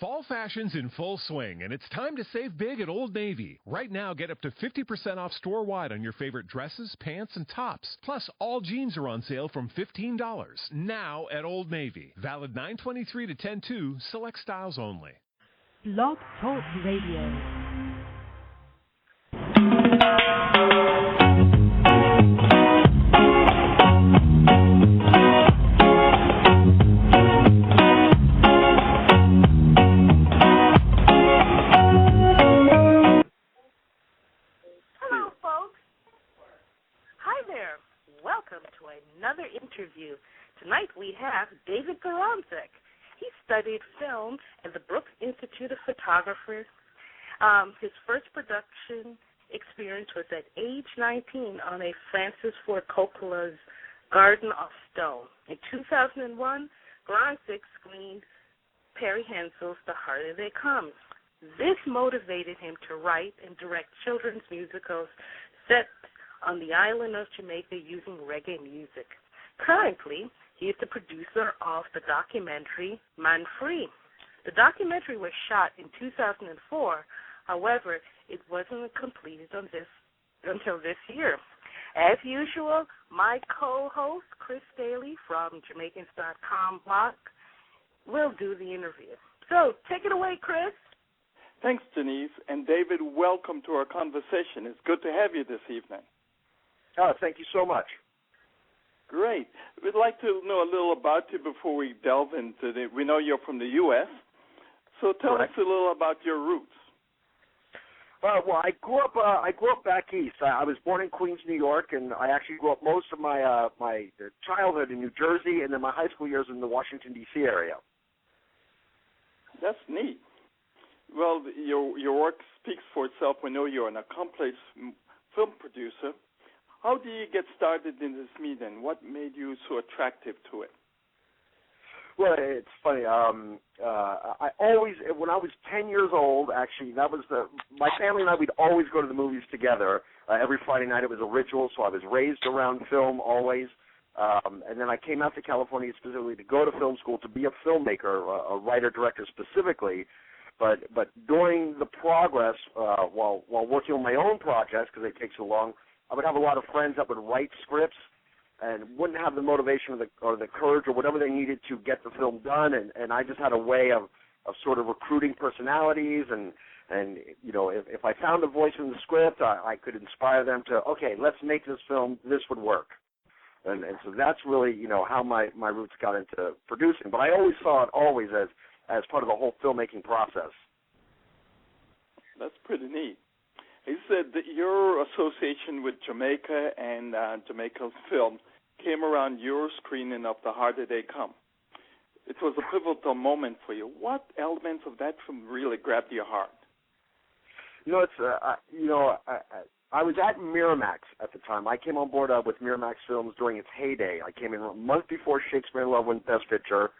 Fall fashion's in full swing, and it's time to save big at Old Navy. Right now, get up to 50% off store-wide on your favorite dresses, pants, and tops. Plus, all jeans are on sale from $15 now at Old Navy. Valid 9/23 to 10/2, select styles only. Blog Talk Radio. Another interview. Tonight we have David Garonzik. He studied film at the Brooks Institute of Photographers. His first production experience was at age 19 on a Francis Ford Coppola's Garden of Stone. In 2001, Garonzik screened Perry Hensel's The Harder They Come. This motivated him to write and direct children's musicals set on the island of Jamaica using reggae music. Currently, he is the producer of the documentary Man Free. The documentary was shot in 2004. However, it wasn't completed until this year. As usual, my co-host, Chris Daly from Jamaicans.com blog, will do the interview. So, take it away, Chris. Thanks, Denise. And David, welcome to our conversation. It's good to have you this evening. Oh, thank you so much. Great. We'd like to know a little about you before we delve into it. We know you're from the U.S., so tell us a little about your roots. Well, I grew up back east. I was born in Queens, New York, and I actually grew up most of my childhood in New Jersey, and then my high school years in the Washington, D.C. area. That's neat. Well, your work speaks for itself. We know you're an accomplished film producer. How did you get started in this medium? What made you so attractive to it? Well, it's funny. I always, when I was 10 years old, actually, my family and I, we'd always go to the movies together. Every Friday night it was a ritual, so I was raised around film always. And then I came out to California specifically to go to film school to be a filmmaker, a writer-director specifically. But during the progress, while working on my own projects, because they take so long, I would have a lot of friends that would write scripts and wouldn't have the motivation or the courage or whatever they needed to get the film done, and I just had a way of sort of recruiting personalities, and you know, if I found a voice in the script, I could inspire them to, okay, let's make this film, this would work. And so that's really, you know, how my roots got into producing. But I always saw it as part of the whole filmmaking process. That's pretty neat. He said that your association with Jamaica and Jamaica's film came around your screening of The Harder They Come. It was a pivotal moment for you. What elements of that film really grabbed your heart? You know, I was at Miramax at the time. I came on board with Miramax Films during its heyday. I came in a month before Shakespeare in Love won Best Picture,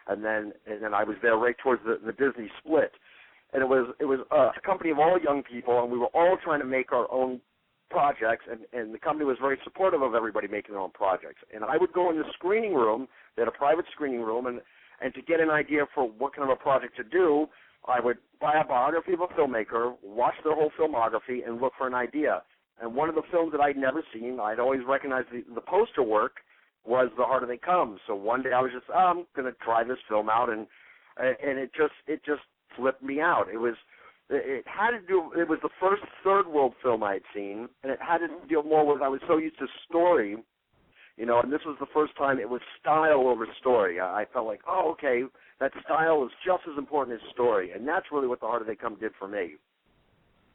and then I was there right towards the Disney split. And it was a company of all young people, and we were all trying to make our own projects, and the company was very supportive of everybody making their own projects. And I would go in the screening room, they had a private screening room, and to get an idea for what kind of a project to do, I would buy a biography of a filmmaker, watch their whole filmography, and look for an idea. And one of the films that I'd never seen, I'd always recognized the poster work, was The Harder They Come. So one day I was just, I'm going to try this film out, and it just flipped me out. It was the first third world film I had seen, and it had to deal more with, I was so used to story, you know, and this was the first time it was style over story. I felt like, oh, okay, that style is just as important as story, and that's really what The Harder They Come did for me.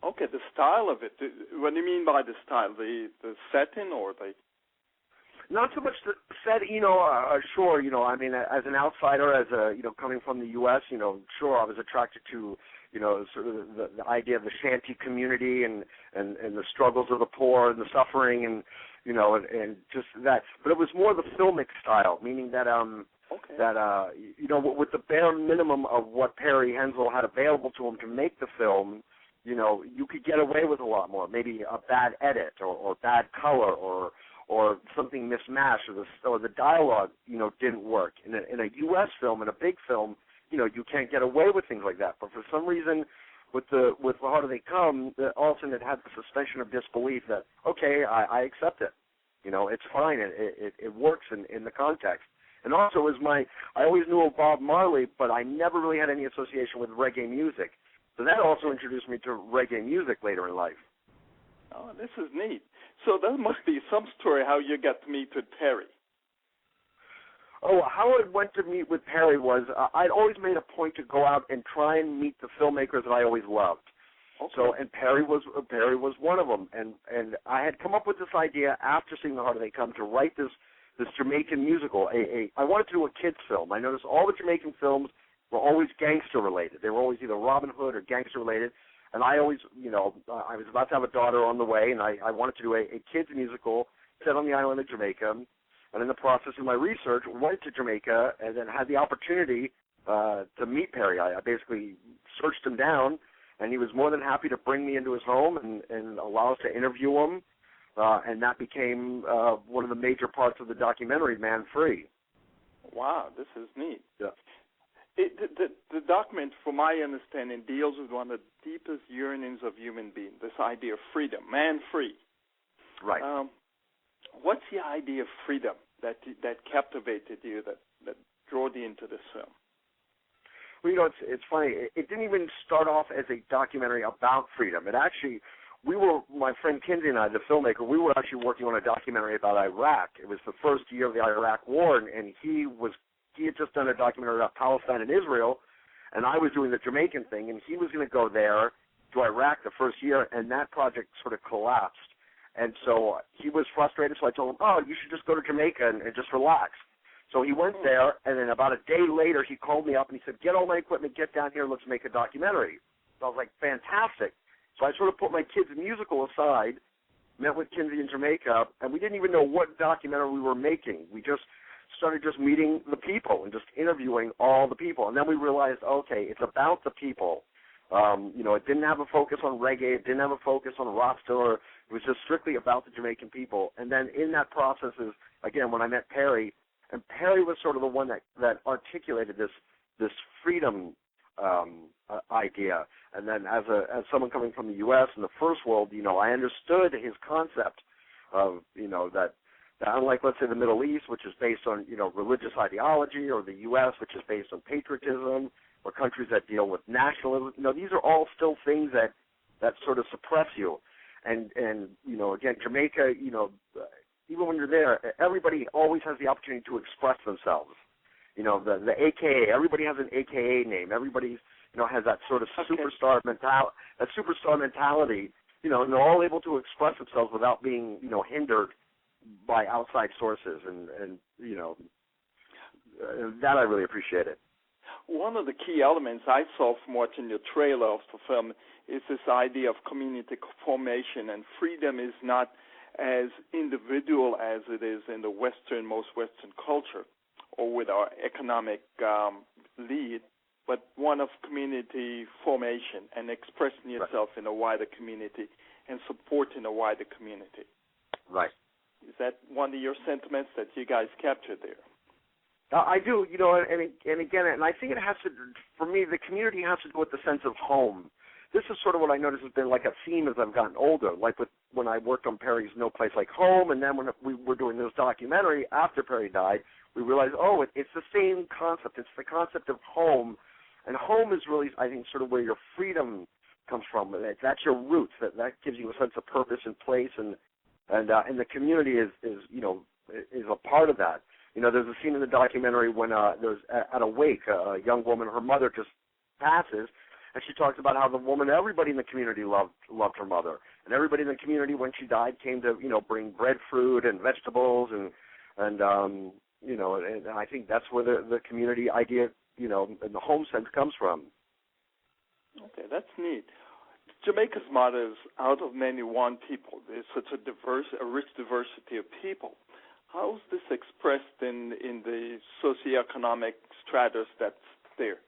Okay, the style of it. What do you mean by the style? The setting or the... Not so much the set, you know, sure, you know, I mean, as an outsider, coming from the U.S., you know, sure, I was attracted to, you know, sort of the idea of the shanty community and the struggles of the poor and the suffering and, you know, and just that. But it was more the filmic style, meaning that, you know, with the bare minimum of what Perry Hensel had available to him to make the film, you know, you could get away with a lot more, maybe a bad edit or bad color or something mismatched, or the dialogue, you know, didn't work. In a U.S. film, in a big film, you can't get away with things like that. But for some reason, with the Harder They Come, all of a sudden it had the suspension of disbelief that, okay, I accept it. It's fine. It works in the context. And also, I always knew of Bob Marley, but I never really had any association with reggae music. So that also introduced me to reggae music later in life. Oh, this is neat. So there must be some story how you got to meet with Perry. Oh, how I went to meet with Perry was I'd always made a point to go out and try and meet the filmmakers that I always loved. Okay. So, and Perry was one of them, and I had come up with this idea after seeing The Harder They Come to write this Jamaican musical. I wanted to do a kids film. I noticed all the Jamaican films were always gangster related. They were always either Robin Hood or gangster related, and I always, I was about to have a daughter on the way, and I wanted to do a kids musical set on the island of Jamaica. And in the process of my research, went to Jamaica and then had the opportunity to meet Perry. I basically searched him down, and he was more than happy to bring me into his home and allow us to interview him. And that became one of the major parts of the documentary, Man Free. Wow, this is neat. Yeah. The document, from my understanding, deals with one of the deepest yearnings of human beings, this idea of freedom, man free. Right. What's the idea of freedom that captivated you, that drew you into this film? Well, it's funny. It didn't even start off as a documentary about freedom. It actually, my friend Kinsey and I, the filmmaker, we were actually working on a documentary about Iraq. It was the first year of the Iraq War, and he had just done a documentary about Palestine and Israel, and I was doing the Jamaican thing, and he was going to go there to Iraq the first year, and that project sort of collapsed. And so he was frustrated, so I told him, oh, you should just go to Jamaica and just relax. So he went there, and then about a day later, he called me up and he said, get all my equipment, get down here, let's make a documentary. So I was like, fantastic. So I sort of put my kids' musical aside, met with Kinsey in Jamaica, and we didn't even know what documentary we were making. We just started just meeting the people and just interviewing all the people. And then we realized, okay, it's about the people. It didn't have a focus on reggae. It didn't have a focus on Rasta. It was just strictly about the Jamaican people. And then in that process is, again, when I met Perry, and Perry was sort of the one that articulated this freedom idea. And then as someone coming from the U.S. and the first world, I understood his concept of, that unlike, let's say, the Middle East, which is based on, religious ideology, or the U.S., which is based on patriotism, or countries that deal with nationalism, these are all still things that sort of suppress you. And again, Jamaica, even when you're there, everybody always has the opportunity to express themselves. The AKA, everybody has an AKA name. Everybody, has that sort of superstar mentality, and they're all able to express themselves without being, hindered by outside sources. And that I really appreciated. One of the key elements I saw from watching your trailer of the film is this idea of community formation, and freedom is not as individual as it is in the most Western culture or with our economic lead, but one of community formation and expressing yourself in a wider community and supporting a wider community. Right. Is that one of your sentiments that you guys captured there? I do, and again, and I think it has to, for me, the community has to do with the sense of home. This is sort of what I noticed has been like a theme as I've gotten older, like when I worked on Perry's No Place Like Home, and then when we were doing this documentary after Perry died, we realized, it's the same concept. It's the concept of home, and home is really, I think, sort of where your freedom comes from. That's your roots. That gives you a sense of purpose and place, and the community is a part of that. There's a scene in the documentary when there's at a wake, a young woman, her mother just passes, and she talks about how everybody in the community loved her mother, and everybody in the community when she died came to bring breadfruit and vegetables and I think that's where the community idea and the home sense comes from. Okay, that's neat. Jamaica's motto is out of many one people. There's such a rich diversity of people. How is this expressed in the socioeconomic stratus that's there?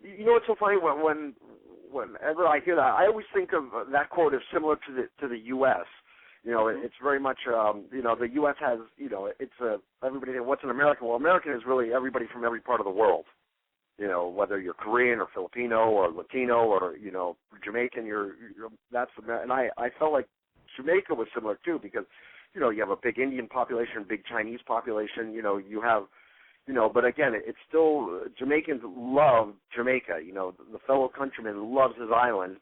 It's so funny whenever I hear that, I always think of that quote as similar to the U.S. It's very much, the U.S. has, it's everybody, what's in America? Well, American is really everybody from every part of the world. Whether you're Korean or Filipino or Latino or, Jamaican, that's and I felt like Jamaica was similar too because, you have a big Indian population, big Chinese population, you have, but again, it's still, Jamaicans love Jamaica, the fellow countryman loves his island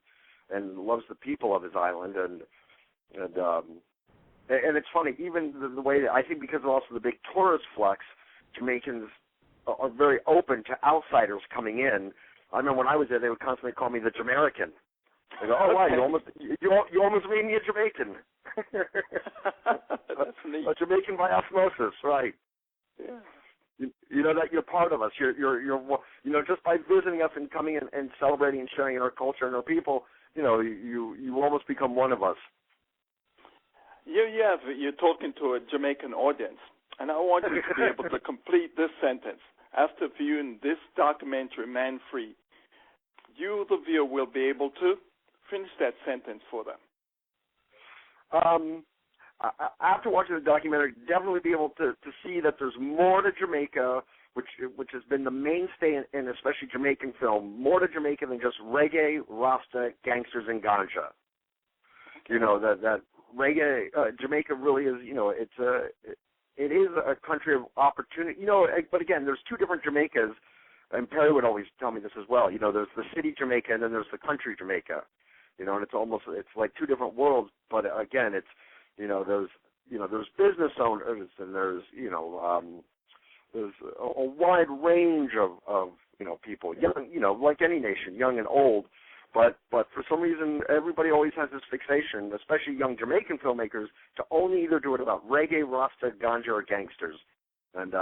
and loves the people of his island and it's funny, even the way that, I think because of also the big tourist flux, Jamaicans are very open to outsiders coming in. I remember when I was there, they would constantly call me the Jamaican. They go, "Oh, wow, you almost made me a Jamaican." That's neat. A Jamaican by osmosis, right? Yeah. You know that you're part of us. You're just by visiting us and coming and celebrating and sharing in our culture and our people, you almost become one of us. You're talking to a Jamaican audience, and I want you to be able to complete this sentence. After viewing this documentary, Man Free, you, the viewer, will be able to finish that sentence for them. After watching the documentary, definitely be able to see that there's more to Jamaica, which has been the mainstay in especially Jamaican film, more to Jamaica than just reggae, Rasta, gangsters, and ganja. That reggae, Jamaica really is, it is a country of opportunity. But again, there's two different Jamaicas, and Perry would always tell me this as well. There's the city Jamaica and then there's the country Jamaica. And it's like two different worlds. But again, it's there's business owners and there's there's a wide range of people, young, like any nation, young and old. But for some reason, everybody always has this fixation, especially young Jamaican filmmakers, to only either do it about reggae, Rasta, ganja, or gangsters. And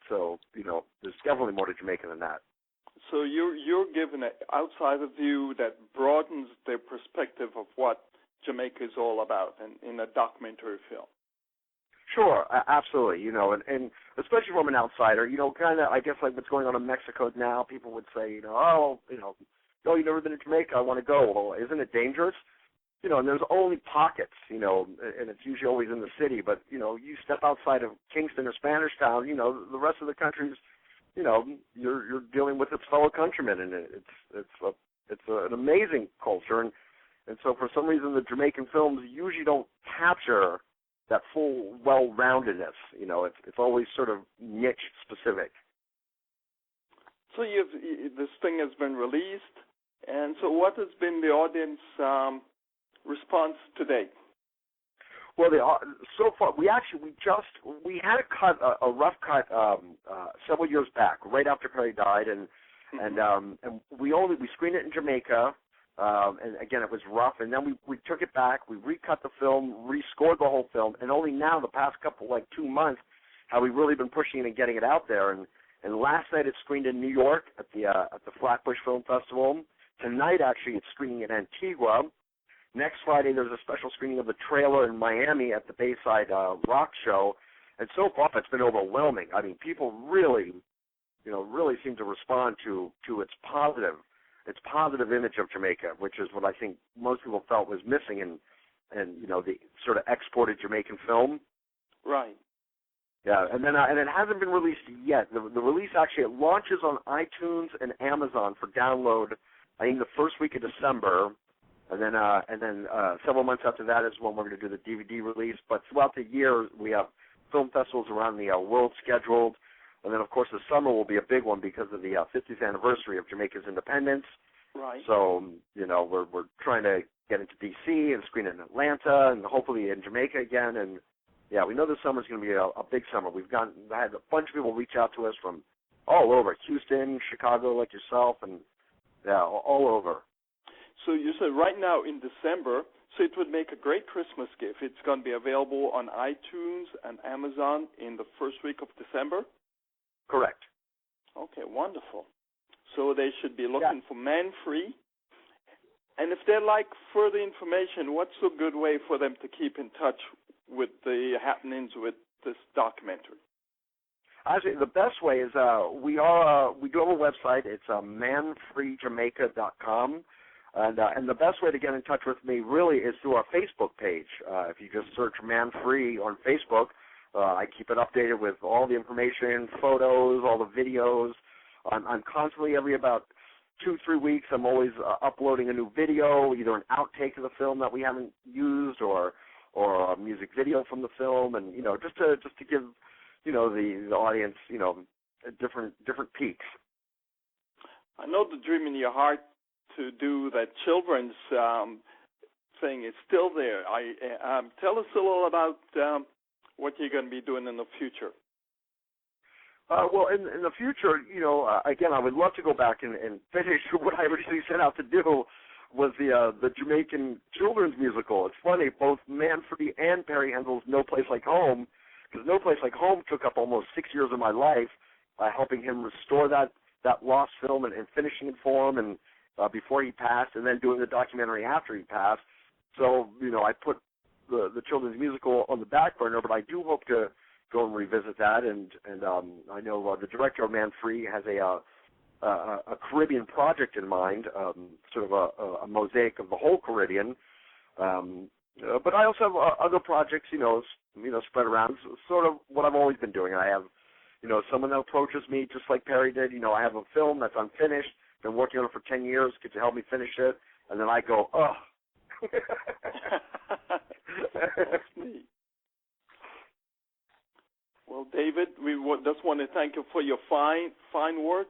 so, there's definitely more to Jamaica than that. So you're given an outsider view that broadens their perspective of what Jamaica is all about in a documentary film. Sure, absolutely. And especially from an outsider, kind of, I guess, like what's going on in Mexico now, people would say, oh, you've never been to Jamaica, I want to go. Well, isn't it dangerous? And there's only pockets, and it's usually always in the city. But, you step outside of Kingston or Spanish Town, the rest of the country's, you're dealing with its fellow countrymen, and it's an amazing culture. And so for some reason, the Jamaican films usually don't capture that full well-roundedness. It's always sort of niche specific. So this thing has been released. And so what has been the audience response to date? Well, so far, we had a rough cut several years back, right after Perry died, and we screened it in Jamaica, and again, it was rough, and then we took it back, we recut the film, rescored the whole film, and only now, the past couple, 2 months, have we really been pushing it and getting it out there, and last night it screened in New York at the Flatbush Film Festival. Tonight, actually, it's screening in Antigua. Next Friday, there's a special screening of the trailer in Miami at the Bayside Rock Show. And so far, it's been overwhelming. I mean, people really seem to respond to its positive image of Jamaica, which is what I think most people felt was missing in the sort of exported Jamaican film. Right. Yeah, and it hasn't been released yet. The release actually, it launches on iTunes and Amazon for download, I think the first week of December, and then several months after that is when we're going to do the DVD release. But throughout the year, we have film festivals around the world scheduled, and then of course the summer will be a big one because of the 50th anniversary of Jamaica's independence. Right. So we're trying to get into D.C. and screen in Atlanta and hopefully in Jamaica again. And yeah, we know this summer is going to be a big summer. I had a bunch of people reach out to us from all over, Houston, Chicago, like yourself, and yeah, all over. So you said right now in December, so it would make a great Christmas gift. It's going to be available on iTunes and Amazon in the first week of December? Correct. Okay, wonderful. So they should be looking for Man Free. And if they'd like further information, what's a good way for them to keep in touch with the happenings with this documentary? Actually, the best way is we do have a website. It's manfreejamaica.com. And the best way to get in touch with me really is through our Facebook page. If you just search Man Free on Facebook, I keep it updated with all the information, photos, all the videos. I'm constantly, every about 2-3 weeks, I'm always uploading a new video, either an outtake of the film that we haven't used or a music video from the film, and just to give the audience different peaks. I know the dream in your heart to do that children's thing is still there. Tell us a little about what you're going to be doing in the future. Well, in the future, again, I would love to go back and finish what I originally set out to do was the Jamaican children's musical. It's funny, both Man Free and Perry Endel's No Place Like Home, because No Place Like Home took up almost 6 years of my life, helping him restore that lost film and finishing it for him, and before he passed, and then doing the documentary after he passed. So, I put the children's musical on the back burner, but I do hope to go and revisit that. And I know the director of Man Free has a Caribbean project in mind, sort of a mosaic of the whole Caribbean. But I also have other projects, spread around. It's sort of what I've always been doing. I have, someone that approaches me just like Perry did. I have a film that's unfinished, been working on it for 10 years, get to help me finish it, and then I go, ugh. That's neat. Well, David, we just want to thank you for your fine work.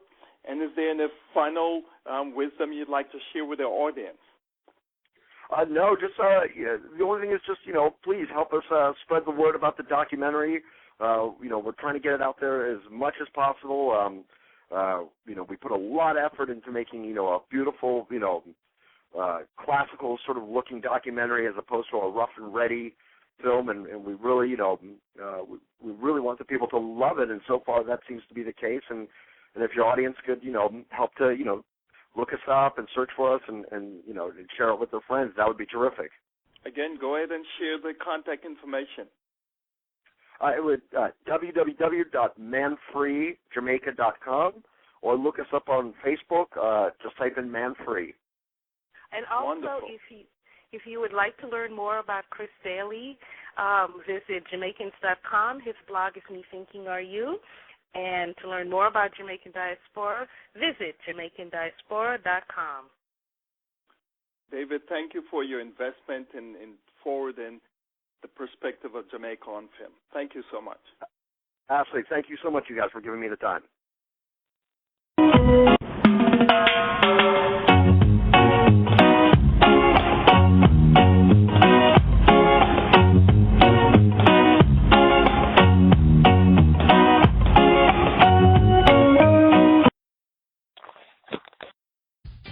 And is there any final wisdom you'd like to share with the audience? No, just the only thing is just please help us spread the word about the documentary. We're trying to get it out there as much as possible. We put a lot of effort into making a beautiful classical sort of looking documentary as opposed to a rough and ready film, and we really we really want the people to love it, and so far that seems to be the case. And if your audience could help to look us up and search for us and share it with their friends, that would be terrific. Again, go ahead and share the contact information. It would www.manfreejamaica.com, or look us up on Facebook. Just type in Man Free. And also, Wonderful. if you would like to learn more about Chris Daly, visit Jamaicans.com. His blog is Me Thinking Are You. And to learn more about Jamaican Diaspora, visit JamaicanDiaspora.com. David, thank you for your investment in forwarding the perspective of Jamaica on film. Thank you so much. Absolutely. Thank you so much, you guys, for giving me the time.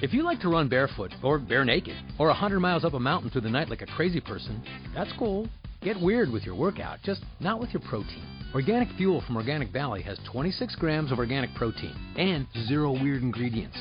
If you like to run barefoot or bare naked or 100 miles up a mountain through the night like a crazy person, that's cool. Get weird with your workout, just not with your protein. Organic Fuel from Organic Valley has 26 grams of organic protein and 0 weird ingredients.